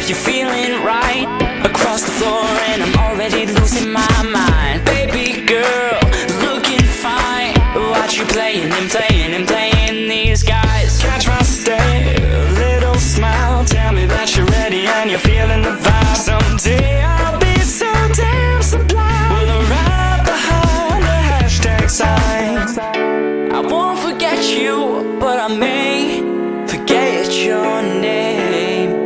You're feeling right across the floor, and I'm already losing my mind. Baby girl, looking fine. Watch you playing and playing these guys. Catch my stare, little smile. Tell me that you're ready and you're feeling the vibe. Someday I'll be so damn sublime. Will arrive behind the hashtag sign. I won't forget you, but I may forget your name.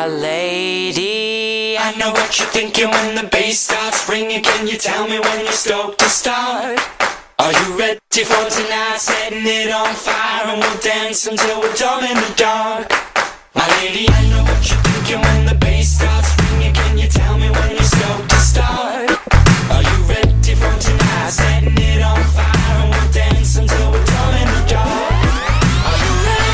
Lady, I know what you're thinking when the bass starts ringing. Can you tell me when you're stoked to start? Are you ready for tonight? Setting it on fire, and we'll dance until we're dumb in the dark. My lady, I know what you're thinking when the bass starts ringing. Can you tell me when you're stoked to start? Are you ready for tonight? Setting it on fire, and we'll dance until we're dumb in the dark. Are you ready?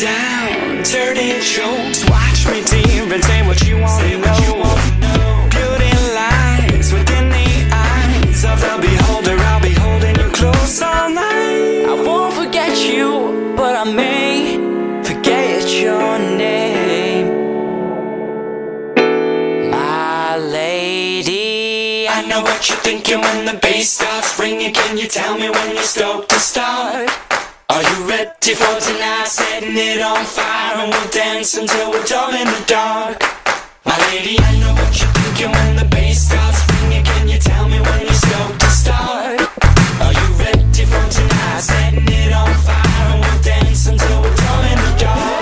Down, dirty jokes. Watch me dear and say what you want to know. Beauty lies within the eyes of the beholder. I'll be holding you close all night. I won't forget you, but I may forget your name. My lady, I know what you're thinking when the bass starts ringing. Can you tell me when you're stoked to start? Are you ready for tonight? Setting it on fire, and we'll dance until we're dumb in the dark. My lady, I know what you're thinking when the bass starts ringing. Can you tell me when you're stoked to start? Are you ready for tonight? Setting it on fire, and we'll dance until we're dumb in the dark.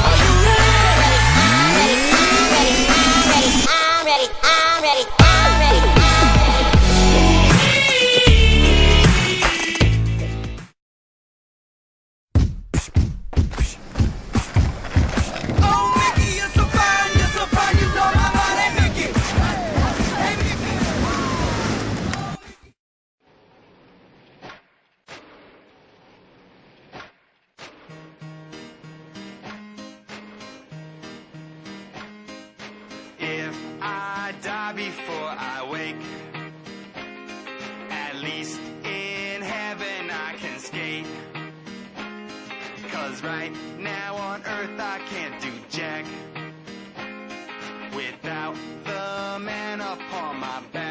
Are you ready? I'm ready. I'm ready. I'm ready. If I die before I wake, at least in heaven I can skate. 'Cause right now on earth I can't do jack without the man upon my back.